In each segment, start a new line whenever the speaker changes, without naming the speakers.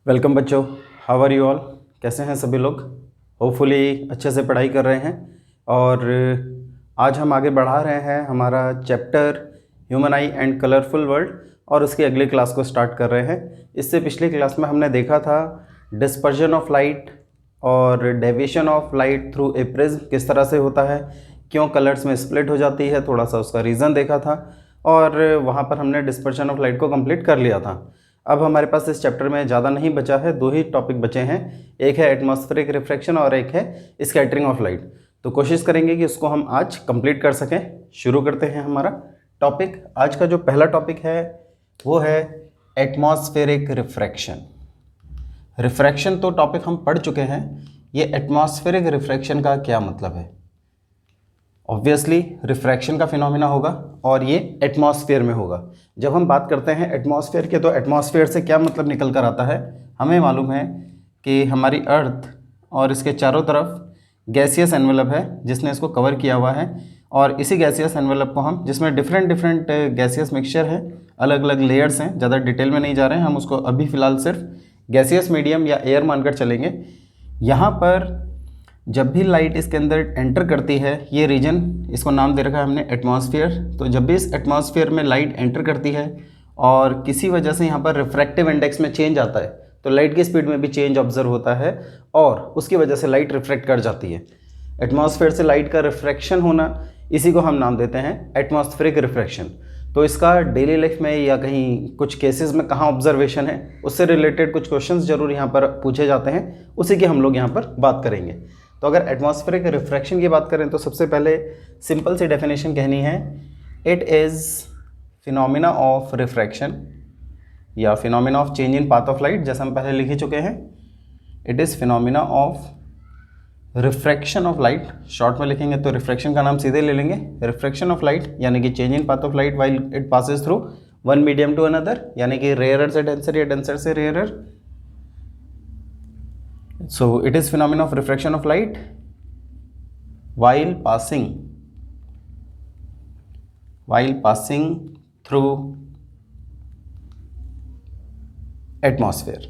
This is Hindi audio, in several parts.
वेलकम बच्चों, हाउ आर यू ऑल। कैसे हैं सभी लोग। होपफुली अच्छे से पढ़ाई कर रहे हैं। और आज हम आगे बढ़ा रहे हैं हमारा chapter human I and colourful world और उसकी अगली क्लास को स्टार्ट कर रहे हैं। इससे पिछली क्लास में हमने देखा था डिस्पर्जन ऑफ लाइट और deviation of light through a prism किस तरह से होता है, क्यों कलर्स में स्प्लिट हो जाती है, थोड़ा सा उसका रीज़न देखा था और वहाँ पर हमने डिस्पर्जन ऑफ लाइट को कंप्लीट कर लिया था। अब हमारे पास इस चैप्टर में ज़्यादा नहीं बचा है, दो ही टॉपिक बचे हैं, एक है एटमॉस्फेरिक रिफ्रैक्शन और एक है स्कैटरिंग ऑफ लाइट। तो कोशिश करेंगे कि उसको हम आज कंप्लीट कर सकें। शुरू करते हैं हमारा टॉपिक। आज का जो पहला टॉपिक है वो है एटमॉस्फेरिक रिफ्रैक्शन। रिफ्रैक्शन तो टॉपिक हम पढ़ चुके हैं, ये एटमॉस्फेरिक रिफ्रैक्शन का क्या मतलब है। ऑब्वियसली रिफ्रैक्शन का फिनोमिना होगा और ये एटमॉस्फेयर में होगा। जब हम बात करते हैं एटमॉस्फेयर के, तो एटमॉस्फेयर से क्या मतलब निकल कर आता है। हमें मालूम है कि हमारी अर्थ और इसके चारों तरफ गैसियस एनवेलप है जिसने इसको कवर किया हुआ है, और इसी गैसियस एनवेलप को हम, जिसमें डिफरेंट गैसियस मिक्सचर है, अलग अलग लेयर्स हैं, ज़्यादा डिटेल में नहीं जा रहे हैं हम, उसको अभी फ़िलहाल सिर्फ गैसियस मीडियम या एयर मानकर चलेंगे। यहाँ पर जब भी लाइट इसके अंदर एंटर करती है, ये रीजन, इसको नाम दे रखा है हमने एटमॉस्फेयर। तो जब भी इस एटमॉस्फेयर में लाइट एंटर करती है और किसी वजह से यहाँ पर रिफ्रैक्टिव इंडेक्स में चेंज आता है, तो लाइट की स्पीड में भी चेंज ऑब्जर्व होता है और उसकी वजह से लाइट रिफ्रैक्ट कर जाती है। एटमॉस्फेयर से लाइट का रिफ्रैक्शन होना, इसी को हम नाम देते हैं एटमॉस्फेरिक रिफ्रैक्शन। तो इसका डेली लाइफ में या कहीं कुछ केसेस में कहाँ ऑब्जर्वेशन है, उससे रिलेटेड कुछ क्वेश्चंस जरूर यहाँ पर पूछे जाते हैं, उसी की हम लोग यहाँ पर बात करेंगे। तो अगर एटमॉस्फेरिक रिफ्रैक्शन की बात करें तो सबसे पहले सिंपल सी डेफिनेशन कहनी है, it is phenomena of refraction या phenomena of change in path of light, जैसा हम पहले लिख ही चुके हैं। It is phenomena of refraction of light, short में लिखेंगे तो रिफ्रैक्शन का नाम सीधे ले लेंगे, रिफ्रैक्शन ऑफ लाइट यानी कि change in path of light while it passes through one medium to another, यानी कि रेयरर से डेंसर या डेंसर से rarer. So it is phenomena of refraction of light while passing through atmosphere।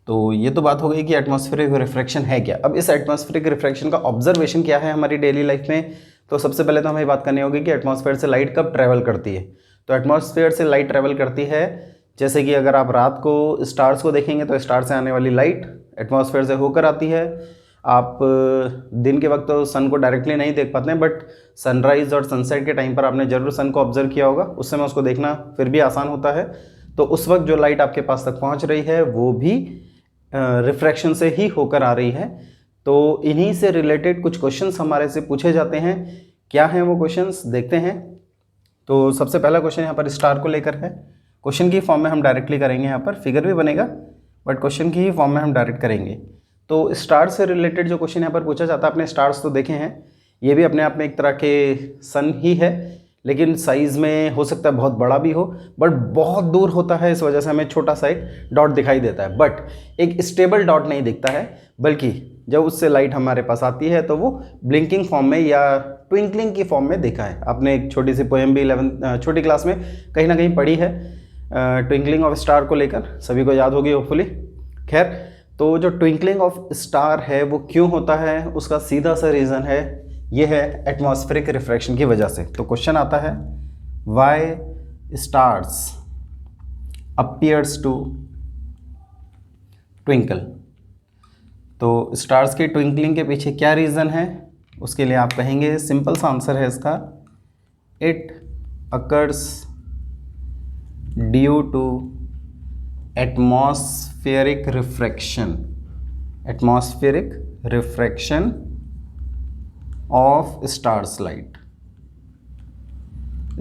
तो ये तो बात हो गई कि एटमॉस्फेरिक रिफ्रैक्शन है क्या। अब इस एटमॉस्फेरिक रिफ्रैक्शन का ऑब्जर्वेशन क्या है हमारी डेली लाइफ में। तो सबसे पहले तो हमें बात करनी होगी कि एटमॉस्फेयर से लाइट कब ट्रैवल करती है। तो एटमॉस्फेयर से लाइट ट्रैवल करती है, जैसे कि अगर आप रात को स्टार्स को देखेंगे तो स्टार से आने वाली लाइट एटमॉस्फेयर से होकर आती है। आप दिन के वक्त तो सन को डायरेक्टली नहीं देख पाते हैं, बट सनराइज़ और सनसेट के टाइम पर आपने ज़रूर सन को ऑब्जर्व किया होगा, उस समय उसको देखना फिर भी आसान होता है। तो उस वक्त जो लाइट आपके पास तक पहुंच रही है वो भी रिफ्रैक्शन से ही होकर आ रही है। तो इन्हीं से रिलेटेड कुछ क्वेश्चंस हमारे से पूछे जाते हैं। क्या हैं वो क्वेश्चंस, देखते हैं। तो सबसे पहला क्वेश्चन यहाँ पर स्टार को लेकर है। क्वेश्चन की फॉर्म में हम डायरेक्टली करेंगे, यहाँ पर फिगर भी बनेगा बट क्वेश्चन की ही फॉर्म में हम डायरेक्ट करेंगे। तो स्टार से रिलेटेड जो क्वेश्चन यहाँ पर पूछा जाता है, आपने स्टार्स तो देखे हैं, ये भी अपने आप में एक तरह के सन ही है, लेकिन साइज़ में हो सकता है बहुत बड़ा भी हो, बट बहुत दूर होता है, इस वजह से हमें छोटा सा एक डॉट दिखाई देता है, बट एक स्टेबल डॉट नहीं दिखता है, बल्कि जब उससे लाइट हमारे पास आती है तो वो ब्लिंकिंग फॉर्म में या ट्विंकलिंग की फॉर्म में दिखा है। आपने एक छोटी सी पोएम भी 11 छोटी क्लास में कहीं ना कहीं पढ़ी है, ट्विंकलिंग ऑफ स्टार को लेकर, सभी को याद होगी होपफुली। खैर, तो जो ट्विंकलिंग ऑफ स्टार है वो क्यों होता है, उसका सीधा सा रीज़न है, ये है एटमॉस्फेरिक रिफ्रैक्शन की वजह से। तो क्वेश्चन आता है, why stars appears to twinkle. तो स्टार्स की ट्विंकलिंग के पीछे क्या रीज़न है, उसके लिए आप कहेंगे, सिंपल सा आंसर है इसका, it occurs due to atmospheric refraction of stars light.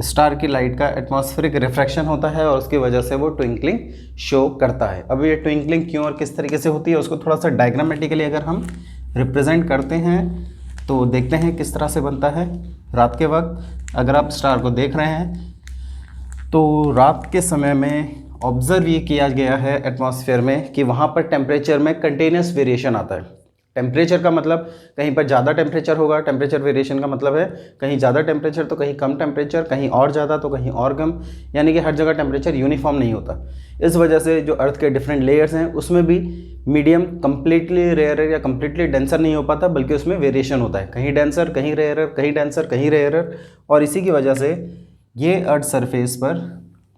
Star की लाइट का एटमॉस्फेरिक रिफ्रैक्शन होता है और उसकी वजह से वो ट्विंकलिंग शो करता है। अब ये ट्विंकलिंग क्यों और किस तरीके से होती है, उसको थोड़ा सा डायग्रामेटिकली अगर हम रिप्रेजेंट करते हैं तो देखते हैं किस तरह से बनता है। रात के वक्त अगर आप स्टार को देख रहे हैं तो रात के समय में ऑब्ज़र्व ये किया गया है एटमॉस्फेयर में कि वहाँ पर टेम्परेचर में कंटिन्यूस वेरिएशन आता है। टेम्परेचर का मतलब कहीं पर ज़्यादा टेम्परेचर होगा, टेम्परेचर वेरिएशन का मतलब है कहीं ज़्यादा टेम्परेचर तो कहीं कम टेम्परेचर, कहीं और ज़्यादा तो कहीं और कम, यानी कि हर जगह टेम्परेचर यूनिफॉर्म नहीं होता। इस वजह से जो अर्थ के डिफरेंट लेयर्स हैं उसमें भी मीडियम कंप्लीटली रेयरर या कंप्लीटली डेंसर नहीं हो पाता, बल्कि उसमें वेरिएशन होता है, कहीं डेंसर कहीं रेयरर, कहीं डेंसर कहीं रेयरर। और इसी की वजह से ये अर्थ सरफेस पर,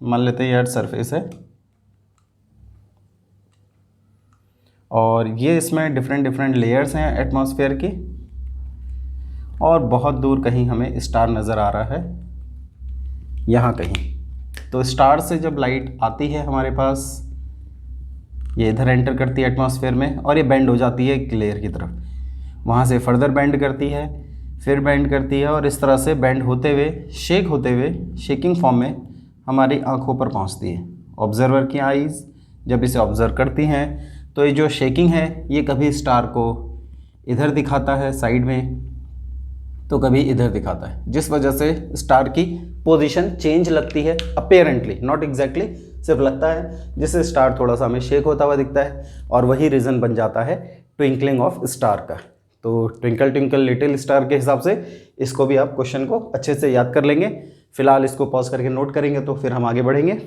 मान लेते हैं ये अर्थ सरफेस है और ये इसमें डिफरेंट लेयर्स हैं एटमॉस्फेयर की, और बहुत दूर कहीं हमें स्टार नज़र आ रहा है यहाँ कहीं। तो स्टार से जब लाइट आती है हमारे पास, ये इधर एंटर करती है एटमॉस्फेयर में और ये बेंड हो जाती है एक लेयर की तरफ, वहाँ से फर्दर बेंड करती है, फिर बेंड करती है और इस तरह से बेंड होते हुए, शेक होते हुए, शेकिंग फॉर्म में हमारी आँखों पर पहुँचती है। ऑब्जर्वर की आईज़ जब इसे ऑब्ज़र्व करती हैं तो ये जो शेकिंग है ये कभी स्टार को इधर दिखाता है साइड में, तो कभी इधर दिखाता है, जिस वजह से स्टार की पोजीशन चेंज लगती है अपेरेंटली, नॉट एग्जैक्टली, सिर्फ लगता है, जिससे स्टार थोड़ा सा हमें शेक होता हुआ दिखता है और वही रीज़न बन जाता है ट्विंकलिंग ऑफ स्टार का। तो ट्विंकल ट्विंकल लिटिल स्टार के हिसाब से इसको भी आप क्वेश्चन को अच्छे से याद कर लेंगे। फिलहाल इसको पॉज करके नोट करेंगे तो फिर हम आगे बढ़ेंगे।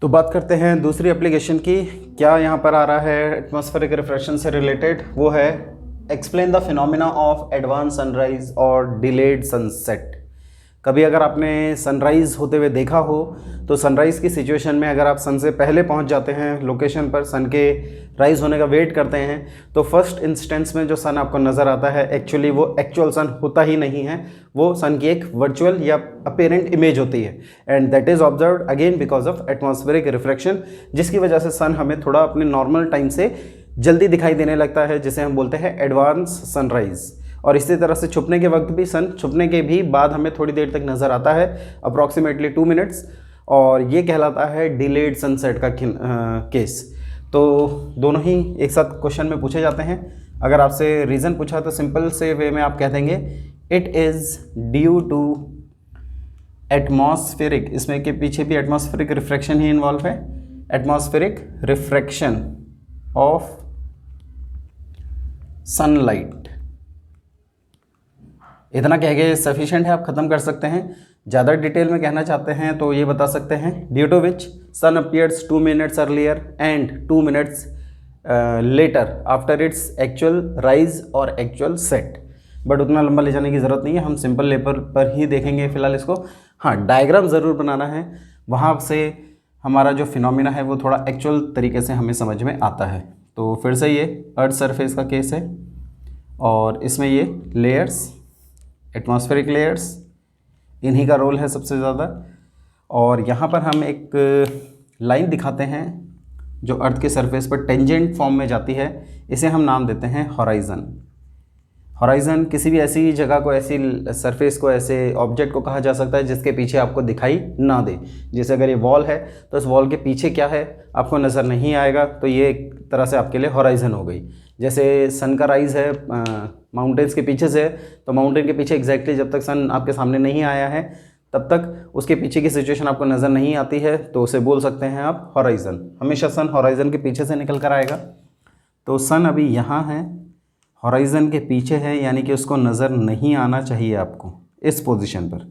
तो बात करते हैं दूसरी एप्लीकेशन की। क्या यहाँ पर आ रहा है एटमॉस्फेरिक रिफ्रैक्शन से रिलेटेड, वो है explain the phenomena of advance sunrise और डिलेड सनसेट। कभी अगर आपने सनराइज़ होते हुए देखा हो तो सनराइज़ की सिचुएशन में अगर आप सन से पहले पहुंच जाते हैं लोकेशन पर, सन के राइज़ होने का वेट करते हैं, तो फर्स्ट इंस्टेंस में जो सन आपको नज़र आता है एक्चुअली वो एक्चुअल सन होता ही नहीं है, वो सन की एक वर्चुअल या अपेरेंट इमेज होती है, and that is observed again because of atmospheric refraction, जिसकी वजह से सन हमें थोड़ा अपने नॉर्मल टाइम से जल्दी दिखाई देने लगता है, जिसे हम बोलते हैं एडवांस सनराइज़। और इसी तरह से छुपने के वक्त भी, सन छुपने के भी बाद हमें थोड़ी देर तक नज़र आता है, अप्रॉक्सीमेटली 2 मिनट्स, और ये कहलाता है डिलेड सनसेट का केस। तो दोनों ही एक साथ क्वेश्चन में पूछे जाते हैं। अगर आपसे रीज़न पूछा तो सिंपल से वे में आप कह देंगे it is due to atmospheric, इसमें के पीछे भी एटमॉस्फेरिक रिफ्रैक्शन ही इन्वॉल्व है, एटमॉस्फेरिक रिफ्रैक्शन ऑफ सनलाइट। इतना कह के सफिशिएंट है, आप ख़त्म कर सकते हैं। ज़्यादा डिटेल में कहना चाहते हैं तो ये बता सकते हैं due to which sun appears 2 minutes earlier and 2 minutes later after its actual rise और एक्चुअल सेट। बट उतना लंबा ले जाने की ज़रूरत नहीं है, हम सिंपल लेवल पर ही देखेंगे फ़िलहाल इसको। हाँ, डायग्राम ज़रूर बनाना है, वहाँ से हमारा जो फिनोमिना है वो थोड़ा एक्चुअल तरीके से हमें समझ में आता है। तो फिर से ये अर्थ सरफेस का केस है और इसमें ये लेयर्स, एटमॉस्फेरिक लेयर्स, इन्हीं का रोल है सबसे ज़्यादा। और यहाँ पर हम एक लाइन दिखाते हैं जो अर्थ के सरफेस पर टेंजेंट फॉर्म में जाती है, इसे हम नाम देते हैं हॉराइज़न। हॉराइज़न किसी भी ऐसी जगह को, ऐसी सरफेस को, ऐसे ऑब्जेक्ट को कहा जा सकता है जिसके पीछे आपको दिखाई ना दे। जैसे अगर ये वॉल है तो इस वॉल के पीछे क्या है आपको नज़र नहीं आएगा, तो ये एक तरह से आपके लिए हॉराइज़न हो गई। जैसे सन का राइज़ है माउंटेन्स के पीछे से, तो माउंटेन के पीछे एग्जैक्टली जब तक सन आपके सामने नहीं आया है तब तक उसके पीछे की सिचुएशन आपको नज़र नहीं आती है, तो उसे बोल सकते हैं आप हॉराइज़न। हमेशा सन हॉराइज़न के पीछे से निकल कर आएगा। तो सन अभी यहाँ है, हॉराइज़न के पीछे है, यानी कि उसको नज़र नहीं आना चाहिए आपको इस पोजीशन पर।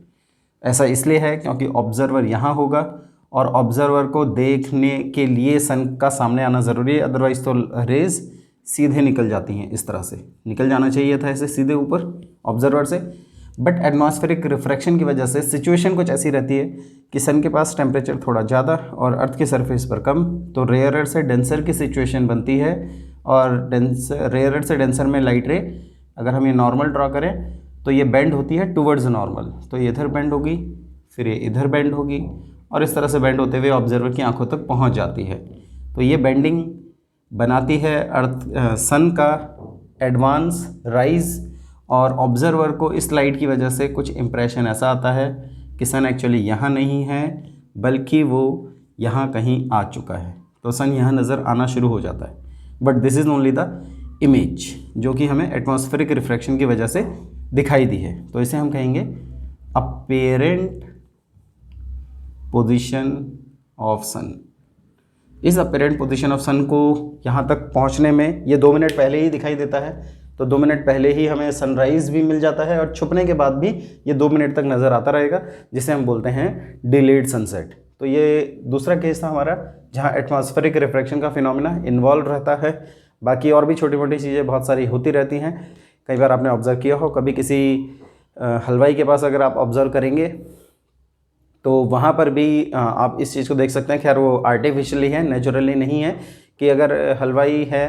ऐसा इसलिए है क्योंकि ऑब्ज़र्वर यहाँ होगा और ऑब्ज़र्वर को देखने के लिए सन का सामने आना ज़रूरी है, अदरवाइज़ तो रेज़ सीधे निकल जाती हैं। इस तरह से निकल जाना चाहिए था ऐसे सीधे ऊपर ऑब्ज़र्वर से, बट एटमॉस्फेरिक रिफ्रैक्शन की वजह से सिचुएशन कुछ ऐसी रहती है कि सन के पास टेम्परेचर थोड़ा ज़्यादा और अर्थ की सरफेस पर कम, तो रेयरर से डेंसर की सिचुएशन बनती है। और रेयरर से डेंसर में लाइट रे, अगर हम ये नॉर्मल ड्रॉ करें तो ये बेंड होती है टुवर्ड्स नॉर्मल, तो ये इधर बेंड होगी, फिर ये इधर बेंड होगी, और इस तरह से बेंड होते हुए ऑब्जर्वर की आंखों तक पहुंच जाती है। तो ये बेंडिंग बनाती है सन का एडवांस राइज, और ऑब्ज़र्वर को इस लाइट की वजह से कुछ इम्प्रेशन ऐसा आता है कि सन एक्चुअली यहाँ नहीं है बल्कि वो यहाँ कहीं आ चुका है, तो सन यहाँ नज़र आना शुरू हो जाता है। But this is only the image जो कि हमें एटमॉस्फेरिक रिफ्रैक्शन की वजह से दिखाई दी है। तो इसे हम कहेंगे अपेरेंट पोजीशन ऑफ सन। इस अपेरेंट पोजीशन ऑफ सन को यहाँ तक पहुँचने में ये 2 मिनट पहले ही दिखाई देता है, तो 2 मिनट पहले ही हमें सनराइज़ भी मिल जाता है और छुपने के बाद भी ये 2 मिनट तक नज़र आता रहेगा, जिसे हम बोलते हैं डिलेड सनसेट। तो ये दूसरा केस था हमारा जहाँ एटमॉस्फेरिक रिफ्रैक्शन का फिनोमिना इन्वॉल्व रहता है। बाकी और भी छोटी मोटी चीज़ें बहुत सारी होती रहती हैं। कई बार आपने ऑब्ज़र्व किया हो, कभी किसी हलवाई के पास अगर आप ऑब्ज़र्व करेंगे तो वहाँ पर भी आप इस चीज़ को देख सकते हैं। खैर वो आर्टिफिशियली है, नेचुरली नहीं है, कि अगर हलवाई है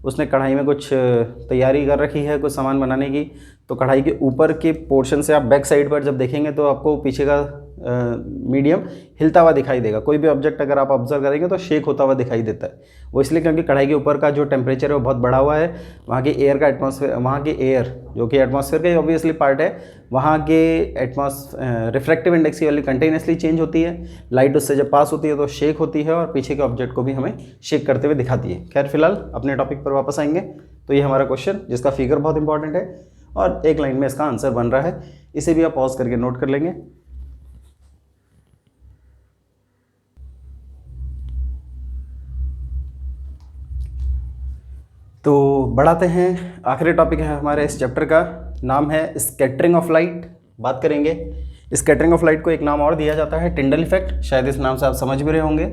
उसने कढ़ाई में कुछ तैयारी कर रखी है कुछ सामान बनाने की, तो कढ़ाई के ऊपर के पोर्शन से आप बैक साइड पर जब देखेंगे तो आपको पीछे का मीडियम हिलता हुआ दिखाई देगा। कोई भी ऑब्जेक्ट अगर आप ऑब्जर्व करेंगे तो शेक होता हुआ दिखाई देता है। वो इसलिए क्योंकि कढ़ाई के ऊपर का जो टेम्परेचर है वो बहुत बढ़ा हुआ है। वहाँ की एयर का एटमॉस्फेयर, वहाँ की एयर जो कि एटमॉस्फेयर का ही ऑब्वियसली पार्ट है, वहाँ के रिफ्रैक्टिव इंडेक्स की वैल्यू कंटिन्यूसली चेंज होती है। लाइट उससे जब पास होती है तो शेक होती है और पीछे के ऑब्जेक्ट को भी हमें शेक करते हुए दिखाती है। खैर फिलहाल अपने टॉपिक पर वापस आएंगे। तो ये हमारा क्वेश्चन जिसका फिगर बहुत इंपॉर्टेंट है और एक लाइन में इसका आंसर बन रहा है, इसे भी आप पॉज करके नोट कर लेंगे। तो बढ़ाते हैं, आखिरी टॉपिक है हमारे इस चैप्टर का, नाम है स्कैटरिंग ऑफ लाइट। बात करेंगे स्कैटरिंग ऑफ लाइट को एक नाम और दिया जाता है टिंडल इफेक्ट। शायद इस नाम से आप समझ भी रहे होंगे।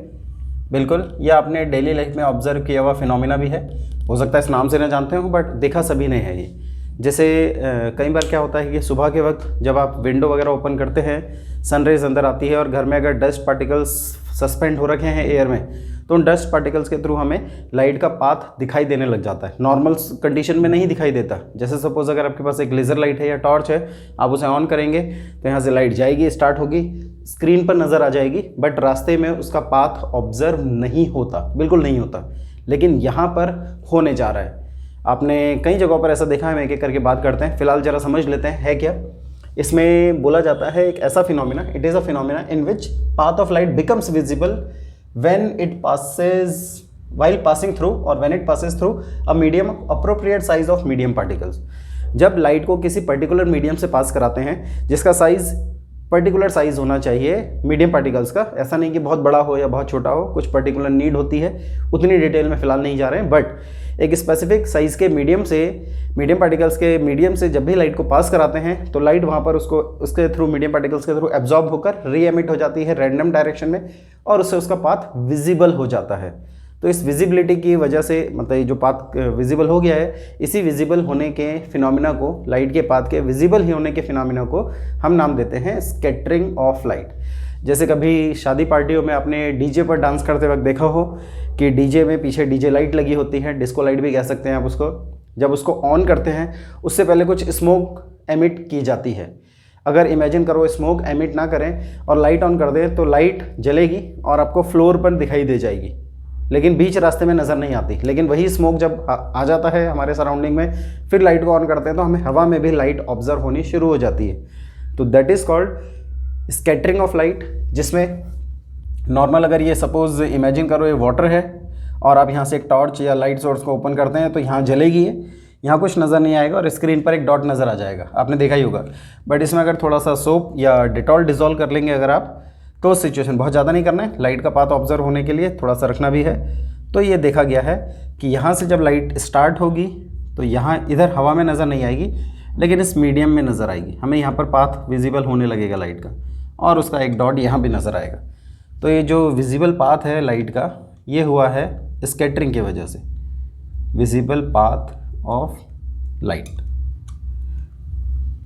बिल्कुल, यह आपने डेली लाइफ में ऑब्जर्व किया हुआ फिनोमिना भी है। हो सकता है इस नाम से ना जानते हो, बट देखा सभी ने है ये। जैसे कई बार क्या होता है कि सुबह के वक्त जब आप विंडो वगैरह ओपन करते हैं, सनरेज अंदर आती है और घर में अगर डस्ट पार्टिकल्स सस्पेंड हो रखे हैं एयर में, तो उन डस्ट पार्टिकल्स के थ्रू हमें लाइट का पाथ दिखाई देने लग जाता है। नॉर्मल कंडीशन में नहीं दिखाई देता। जैसे सपोज अगर आपके पास एक लेज़र लाइट है या टॉर्च है, आप उसे ऑन करेंगे तो यहाँ से लाइट जाएगी, स्टार्ट होगी, स्क्रीन पर नज़र आ जाएगी, बट रास्ते में उसका पाथ ऑब्जर्व नहीं होता, बिल्कुल नहीं होता। लेकिन यहाँ पर होने जा रहा है। आपने कई जगहों पर ऐसा देखा है। हम एक एक करके बात करते हैं। फिलहाल जरा समझ लेते हैं है क्या। इसमें बोला जाता है एक ऐसा phenomena, it is a phenomena in which path of light becomes visible when it passes while passing through or when it passes through a medium appropriate size of medium particles। जब लाइट को किसी पर्टिकुलर मीडियम से पास कराते हैं जिसका साइज पर्टिकुलर साइज होना चाहिए मीडियम पार्टिकल्स का, ऐसा नहीं कि बहुत बड़ा हो या बहुत छोटा हो, कुछ पर्टिकुलर नीड होती है, उतनी डिटेल में फिलहाल नहीं जा रहे हैं। बट एक स्पेसिफिक साइज के मीडियम पार्टिकल्स के मीडियम से जब भी लाइट को पास कराते हैं तो लाइट वहाँ पर उसके थ्रू मीडियम पार्टिकल्स के थ्रू एब्जॉर्ब होकर री एमिट हो जाती है रैंडम डायरेक्शन में, और उससे उसका पाथ विजिबल हो जाता है। तो इस विजिबिलिटी की वजह से, मतलब जो पाथ विजिबल हो गया है, इसी विजिबल होने के फिनोमिना को, लाइट के पाथ के विजिबल ही होने के फिनोमिना को हम नाम देते हैं स्कैटरिंग ऑफ लाइट। जैसे कभी शादी पार्टियों में आपने डीजे पर डांस करते वक्त देखा हो कि डीजे में पीछे डीजे लाइट लगी होती है, डिस्को लाइट भी कह सकते हैं आप उसको। जब उसको ऑन करते हैं उससे पहले कुछ स्मोक एमिट की जाती है। अगर इमेजिन करो स्मोक एमिट ना करें और लाइट ऑन कर दें तो लाइट जलेगी और आपको फ्लोर पर दिखाई दे जाएगी, लेकिन बीच रास्ते में नज़र नहीं आती। लेकिन वही स्मोक जब आ जाता है हमारे सराउंडिंग में, फिर लाइट को ऑन करते हैं तो हमें हवा में भी लाइट ऑब्जर्व होनी शुरू हो जाती है। तो that is called scattering of light, जिसमें नॉर्मल अगर ये सपोज इमेजिन करो ये वाटर है और आप यहाँ से एक टॉर्च या लाइट सोर्स को ओपन करते हैं तो यहाँ जलेगी है, यहाँ कुछ नज़र नहीं आएगा और स्क्रीन पर एक डॉट नज़र आ जाएगा, आपने देखा ही होगा। बट इसमें अगर थोड़ा सा सोप या डिटॉल डिजोल्व कर लेंगे अगर आप, तो सिचुएशन बहुत ज़्यादा नहीं करना है, लाइट का पाथ ऑब्जर्व होने के लिए थोड़ा सा रखना भी है। तो ये देखा गया है कि यहाँ से जब लाइट स्टार्ट होगी तो यहाँ इधर हवा में नज़र नहीं आएगी, लेकिन इस मीडियम में नज़र आएगी। हमें यहाँ पर पाथ विजिबल होने लगेगा लाइट का, और उसका एक डॉट यहाँ भी नज़र आएगा। तो ये जो विजिबल पाथ है लाइट का, ये हुआ है स्कैटरिंग की वजह से, विजिबल पाथ ऑफ लाइट।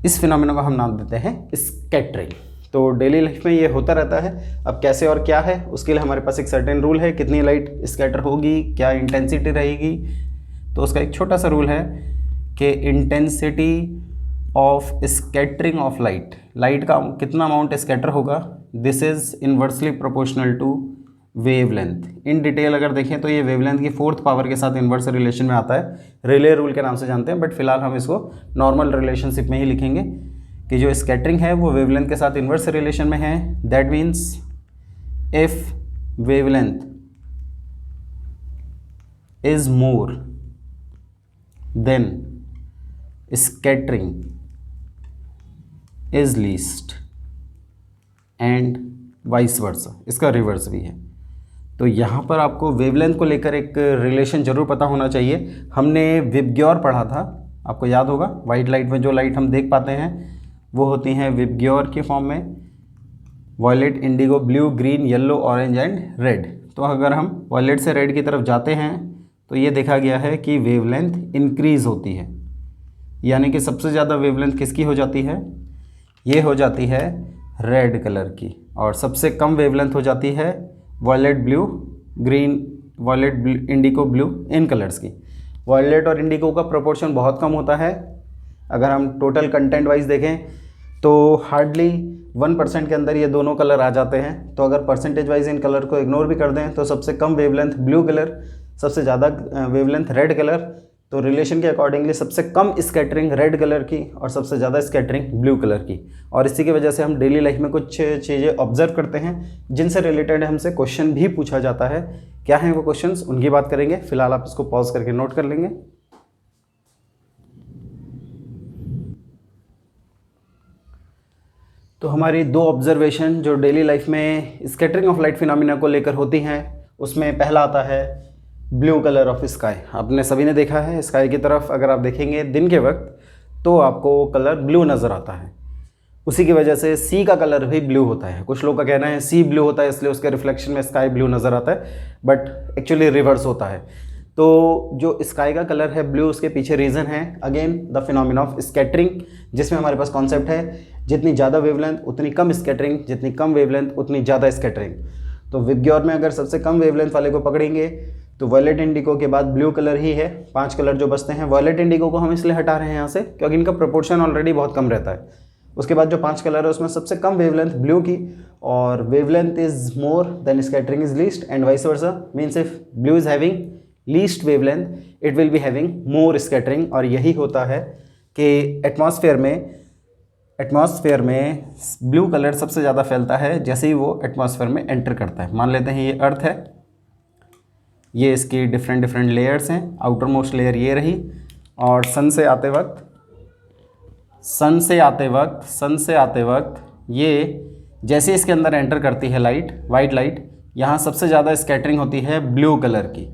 इस फिनोमेना को हम नाम देते हैं स्कैटरिंग। तो डेली लाइफ में ये होता रहता है। अब कैसे और क्या है, उसके लिए हमारे पास एक सर्टेन रूल है, कितनी लाइट स्कैटर होगी, क्या इंटेंसिटी रहेगी। तो उसका एक छोटा सा रूल है कि intensity of scattering of light, light का कितना अमाउंट स्कैटर होगा, this is inversely proportional to wavelength. In detail अगर देखें तो ये वेवलेंथ की 4th पावर के साथ इन्वर्स रिलेशन में आता है, रिले रूल के नाम से जानते हैं, बट फिलहाल हम इसको नॉर्मल रिलेशनशिप में ही लिखेंगे कि जो स्कैटरिंग है वो वेवलेंथ के साथ इन्वर्स रिलेशन में है। That means if wavelength is more than scattering is least, and vice versa, इसका रिवर्स भी है। तो यहाँ पर आपको वेवलेंथ को लेकर एक रिलेशन ज़रूर पता होना चाहिए। हमने विबग्योर पढ़ा था, आपको याद होगा। वाइट लाइट में जो लाइट हम देख पाते हैं वो होती हैं विबग्योर के फॉर्म में, violet, indigo, blue, green, yellow, orange and red. तो अगर हम वॉयलेट से रेड की तरफ जाते हैं तो ये देखा गया है कि वेवलेंथ इंक्रीज़ होती है, यानी कि सबसे ज़्यादा वेवलेंथ किसकी हो जाती है, ये हो जाती है रेड कलर की, और सबसे कम वेवलेंथ हो जाती है violet, blue, green, violet, indigo, blue, इन कलर्स की। वॉयलेट और इंडिगो का प्रोपोर्शन बहुत कम होता है। अगर हम टोटल कंटेंट वाइज देखें तो हार्डली 1% के अंदर ये दोनों कलर आ जाते हैं। तो अगर परसेंटेज वाइज इन कलर को इग्नोर भी कर दें तो सबसे कम वेवलेंथ ब्लू कलर, सबसे ज़्यादा वेवलेंथ रेड कलर। तो रिलेशन के अकॉर्डिंगली सबसे कम स्कैटरिंग रेड कलर की और सबसे ज़्यादा स्कैटरिंग ब्लू कलर की। और इसी की वजह से हम डेली लाइफ में कुछ चीज़ें ऑब्जर्व करते हैं जिनसे रिलेटेड हमसे क्वेश्चन भी पूछा जाता है। क्या हैं वो क्वेश्चंस, उनकी बात करेंगे। फिलहाल आप इसको पॉज करके नोट कर लेंगे। तो हमारी दो ऑब्जर्वेशन जो डेली लाइफ में स्कैटरिंग ऑफ लाइट फिनोमिना को लेकर होती हैं, उसमें पहला आता है ब्लू कलर ऑफ स्काई। आपने सभी ने देखा है स्काई की तरफ अगर आप देखेंगे दिन के वक्त तो आपको कलर ब्लू नज़र आता है। उसी की वजह से सी का कलर भी ब्लू होता है। कुछ लोग का कहना है सी ब्लू होता है इसलिए उसके रिफ्लेक्शन में स्काई ब्लू नज़र आता है, बट एक्चुअली रिवर्स होता है। तो जो स्काई का कलर है ब्लू, उसके पीछे रीज़न है again the phenomena of scattering, जिसमें हमारे पास कॉन्सेप्ट है जितनी ज़्यादा वेवलेंथ उतनी कम स्कैटरिंग, जितनी कम वेवलेंथ उतनी ज़्यादा स्कैटरिंग। तो विबग्योर में अगर सबसे कम वेवलेंथ वाले को पकड़ेंगे तो वॉयलेट, इंडिगो के बाद ब्लू कलर ही है। 5 कलर जो बचते हैं, वॉयलेट, इंडिगो को हम इसलिए हटा रहे हैं यहाँ से क्योंकि इनका प्रोपोर्शन ऑलरेडी बहुत कम रहता है। उसके बाद जो 5 कलर है उसमें सबसे कम वेवलेंथ ब्लू की, और wavelength is more than scattering is least and vice versa. Means if blue is having least wavelength it will be having more scattering. और यही होता है कि एटमॉस्फेयर में ब्लू कलर सबसे ज़्यादा फैलता है जैसे ही वो एटमॉस्फेयर में एंटर करता है। मान लेते हैं ये अर्थ है, ये इसकी डिफरेंट लेयर्स हैं। आउटर मोस्ट लेयर ये रही, और सन से आते वक्त ये जैसे इसके अंदर एंटर करती है लाइट, वाइट लाइट, यहाँ सबसे ज़्यादा स्कैटरिंग होती है ब्लू कलर की।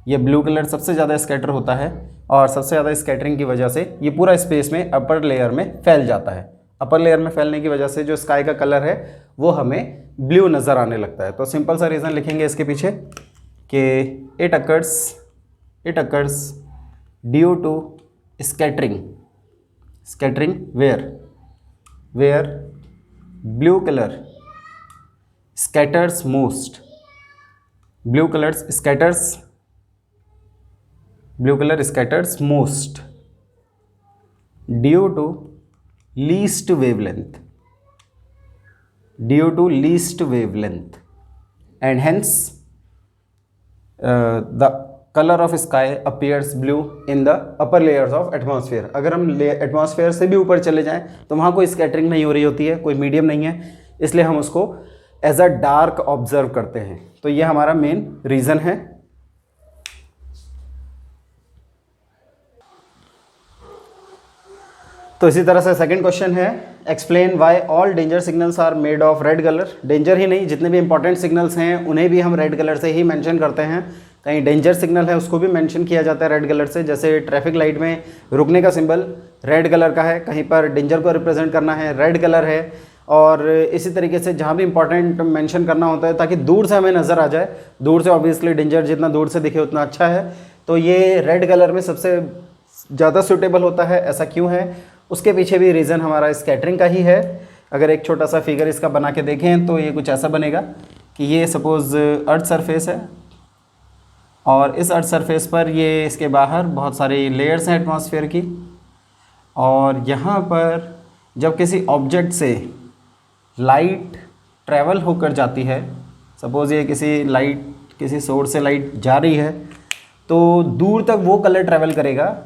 ये ब्लू कलर सबसे ज़्यादा स्कैटर होता है, और सबसे ज़्यादा स्कैटरिंग की वजह से ये पूरा स्पेस में अपर लेयर में फैल जाता है। अपर लेयर में फैलने की वजह से जो स्काई का कलर है वो हमें ब्लू नज़र आने लगता है। तो सिंपल सा रीज़न लिखेंगे इसके पीछे कि it occurs due to scattering where blue colour scatters most. Blue colour scatters most due to least wavelength and hence the color of sky appears blue in the upper layers of atmosphere। अगर हम एटमॉस्फेयर से भी ऊपर चले जाएं तो वहाँ कोई स्कैटरिंग नहीं हो रही होती है, कोई मीडियम नहीं है, इसलिए हम उसको एज अ डार्क ऑब्जर्व करते हैं। तो ये हमारा मेन रीज़न है। तो इसी तरह से सेकंड क्वेश्चन है explain why all danger signals are made of red colour. Danger ही नहीं, जितने भी इंपॉर्टेंट सिग्नल्स हैं उन्हें भी हम रेड कलर से ही मेंशन करते हैं। कहीं डेंजर सिग्नल है उसको भी मेंशन किया जाता है रेड कलर से। जैसे ट्रैफिक लाइट में रुकने का सिंबल रेड कलर का है, कहीं पर डेंजर को रिप्रेजेंट करना है रेड कलर है। और इसी तरीके से जहाँ भी इंपॉर्टेंट मेंशन करना होता है ताकि दूर से हमें नज़र आ जाए, दूर से ऑब्वियसली डेंजर जितना दूर से दिखे उतना अच्छा है, तो ये रेड कलर में सबसे ज़्यादा सूटेबल होता है। ऐसा क्यों है, उसके पीछे भी रीज़न हमारा स्कैटरिंग का ही है। अगर एक छोटा सा फिगर इसका बना के देखें तो ये कुछ ऐसा बनेगा कि ये सपोज़ अर्थ सरफेस है, और इस अर्थ सरफेस पर ये इसके बाहर बहुत सारी लेयर्स हैं एटमॉस्फेयर की, और यहाँ पर जब किसी ऑब्जेक्ट से लाइट ट्रैवल होकर जाती है, सपोज़ ये किसी सोर्स से लाइट जा रही है, तो दूर तक वो कलर ट्रैवल करेगा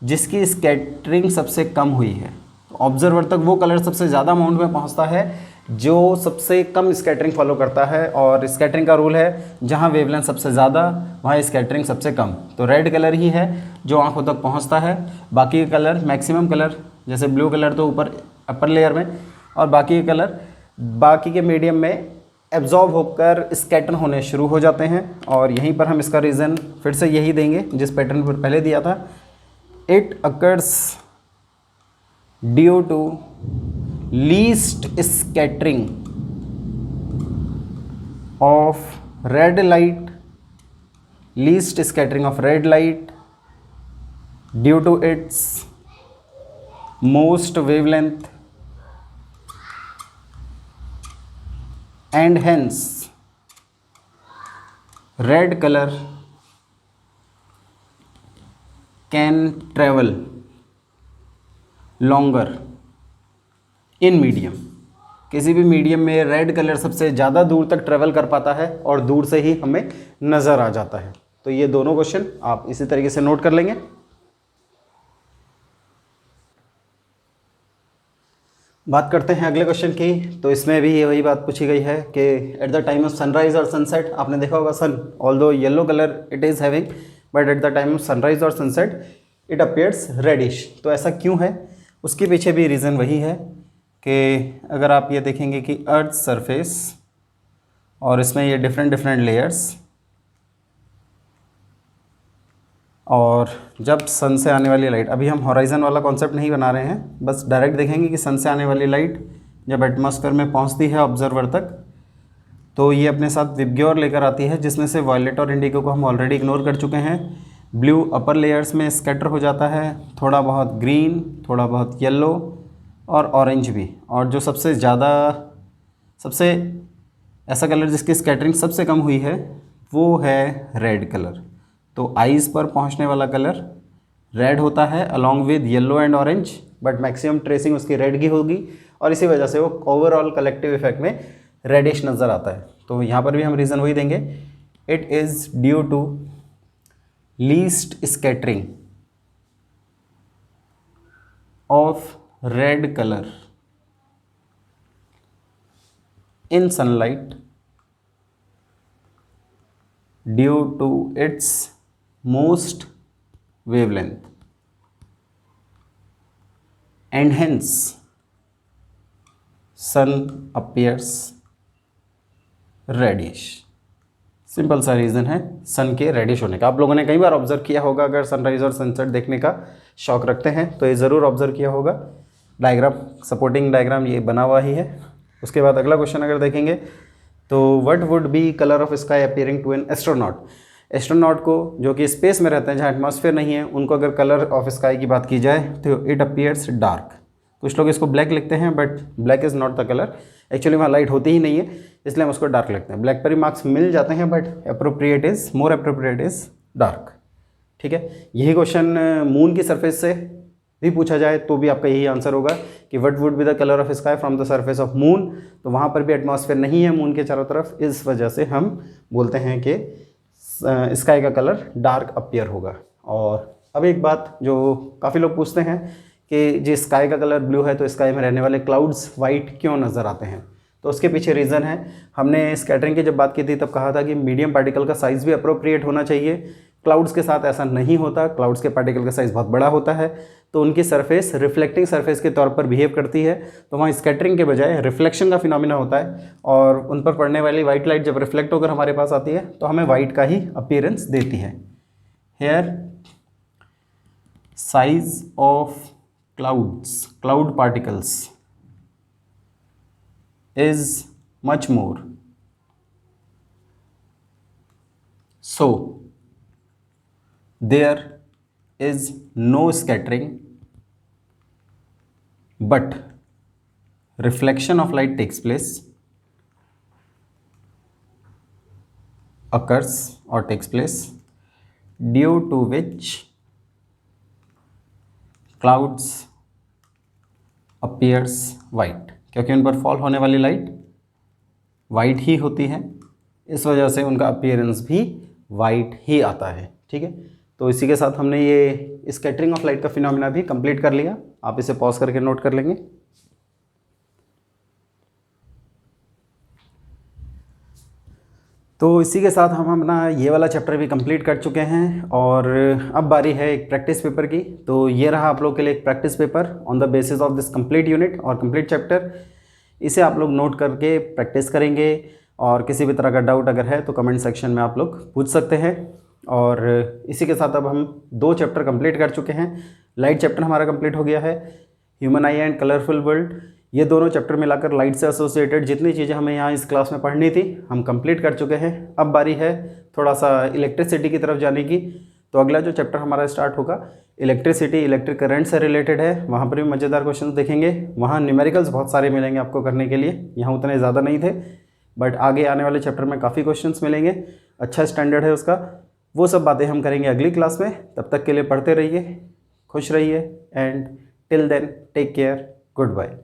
जिसकी स्कैटरिंग सबसे कम हुई है। तो ऑब्जर्वर तक वो कलर सबसे ज़्यादा अमाउंट में पहुंचता है जो सबसे कम स्कैटरिंग फॉलो करता है। और स्कैटरिंग का रूल है जहां वेवलेंथ सबसे ज़्यादा वहां स्कैटरिंग सबसे कम। तो रेड कलर ही है जो आंखों तक पहुंचता है। बाकी के कलर, मैक्सिमम कलर जैसे ब्लू कलर तो ऊपर अपर लेयर में, और बाकी के कलर बाकी के मीडियम में एब्जॉर्ब होकर स्कैटर होने शुरू हो जाते हैं। और यहीं पर हम इसका रीज़न फिर से यही देंगे जिस पैटर्न पर पहले दिया था। It occurs due to least scattering of red light, least scattering of red light due to its most wavelength, and hence red color can travel longer in medium। किसी भी मीडियम में रेड कलर सबसे ज़्यादा दूर तक ट्रेवल कर पाता है और दूर से ही हमें नज़र आ जाता है। तो ये दोनों क्वेश्चन आप इसी तरीके से नोट कर लेंगे। बात करते हैं अगले क्वेश्चन की। तो इसमें भी वही बात पूछी गई है कि at the time of sunrise और सनसेट, आपने देखा होगा sun although yellow colour it is having, but at the time of sunrise और सनसेट इट अपीयर्स रेडिश। तो ऐसा क्यों है, उसके पीछे भी रीज़न वही है कि अगर आप ये देखेंगे कि अर्थ सरफेस और इसमें ये डिफरेंट लेयर्स, और जब सन से आने वाली लाइट, अभी हम हॉराइजन वाला कॉन्सेप्ट नहीं बना रहे हैं, बस डायरेक्ट देखेंगे कि सन से आने वाली लाइट जब एटमॉस्फेयर में पहुंचती है ऑब्जर्वर तक, तो ये अपने साथ विबग्योर लेकर आती है, जिसमें से वॉयलेट और इंडिगो को हम ऑलरेडी इग्नोर कर चुके हैं। ब्लू अपर लेयर्स में स्कैटर हो जाता है, थोड़ा बहुत ग्रीन, थोड़ा बहुत येलो और ऑरेंज भी। और जो सबसे ऐसा कलर जिसकी स्कैटरिंग सबसे कम हुई है वो है रेड कलर। तो आइज़ पर पहुंचने वाला कलर रेड होता है along with yellow and orange, but maximum tracing उसकी रेड की होगी और इसी वजह से वो ओवरऑल कलेक्टिव इफेक्ट में रेडिश नज़र आता है। तो यहाँ पर भी हम रीज़न वही देंगे, it is due to least scattering of red color in sunlight due to its most wavelength, and hence sun appears reddish। Simple सा रीज़न है सन के रेडिश होने का। आप लोगों ने कई बार ऑब्जर्व किया होगा, अगर सनराइज़ और सनसेट देखने का शौक़ रखते हैं तो ये ज़रूर ऑब्जर्व किया होगा। डायग्राम, सपोर्टिंग डायग्राम ये बना हुआ ही है। उसके बाद अगला क्वेश्चन अगर देखेंगे तो what would be colour of sky appearing to an astronaut. Astronaut को जो कि स्पेस में रहते हैं जहाँ एटमॉस्फेयर नहीं है, उनको अगर कलर ऑफ स्काई की बात की जाए तो इट अपीयर्स डार्क। कुछ लोग इसको ब्लैक लिखते हैं, but black is not the colour, actually वहाँ लाइट होती ही नहीं है, इसलिए हम उसको डार्क लिखते हैं। ब्लैक पर ही मार्क्स मिल जाते हैं, but more appropriate is dark. ठीक है, यही क्वेश्चन मून की सरफेस से भी पूछा जाए तो भी आपका यही आंसर होगा कि what would be the colour of sky from the surface of moon. तो वहाँ पर भी एटमॉस्फेयर नहीं है मून के चारों तरफ, इस वजह से हम बोलते हैं कि स्काई का कलर डार्क अपीयर होगा। और अब एक बात जो काफ़ी लोग पूछते हैं कि जी स्काई का कलर ब्लू है तो स्काई में रहने वाले क्लाउड्स वाइट क्यों नज़र आते हैं। तो उसके पीछे रीज़न है, हमने स्कैटरिंग की जब बात की थी तब कहा था कि मीडियम पार्टिकल का साइज़ भी अप्रोप्रिएट होना चाहिए। क्लाउड्स के साथ ऐसा नहीं होता, क्लाउड्स के पार्टिकल का साइज़ बहुत बड़ा होता है, तो उनकी सरफेस रिफ्लेक्टिंग सरफेस के तौर पर बिहेव करती है, तो वहाँ स्कैटरिंग के बजाय रिफ्लेक्शन का फिनोमिना होता है, और उन पर पड़ने वाली वाइट लाइट जब रिफ्लेक्ट होकर हमारे पास आती है तो हमें वाइट का ही अपीयरेंस देती है। Here size of cloud particles is much more, so there is no scattering but reflection of light takes place, occurs or takes place, due to which clouds appears white, क्योंकि उन पर फॉल होने वाली लाइट वाइट ही होती है, इस वजह से उनका अपीयरेंस भी वाइट ही आता है। ठीक है, तो इसी के साथ हमने ये स्कैटरिंग ऑफ लाइट का फिनोमिना भी कंप्लीट कर लिया। आप इसे पॉज करके नोट कर लेंगे। तो इसी के साथ हम अपना ये वाला चैप्टर भी कंप्लीट कर चुके हैं और अब बारी है एक प्रैक्टिस पेपर की। तो ये रहा आप लोग के लिए एक practice paper on the basis of this complete unit और कंप्लीट चैप्टर। इसे आप लोग नोट करके प्रैक्टिस करेंगे और किसी भी तरह का डाउट अगर है तो कमेंट सेक्शन में आप लोग पूछ सकते हैं। और इसी के साथ अब हम 2 चैप्टर कंप्लीट कर चुके हैं। लाइट चैप्टर हमारा कंप्लीट हो गया है, human I and colourful world, ये दोनों चैप्टर मिलाकर लाइट से एसोसिएटेड जितनी चीज़ें हमें यहाँ इस क्लास में पढ़नी थी हम कंप्लीट कर चुके हैं। अब बारी है थोड़ा सा इलेक्ट्रिसिटी की तरफ जाने की। तो अगला जो चैप्टर हमारा स्टार्ट होगा इलेक्ट्रिसिटी, इलेक्ट्रिक करंट से रिलेटेड है। वहाँ पर भी मज़ेदार क्वेश्चन देखेंगे, वहाँ न्यूमेरिकल्स बहुत सारे मिलेंगे आपको करने के लिए, यहाँ उतने ज़्यादा नहीं थे, बट आगे आने वाले चैप्टर में काफ़ी क्वेश्चंस मिलेंगे, अच्छा स्टैंडर्ड है उसका। वो सब बातें हम करेंगे अगली क्लास में। तब तक के लिए पढ़ते रहिए, खुश रहिए, and till then take care, good bye.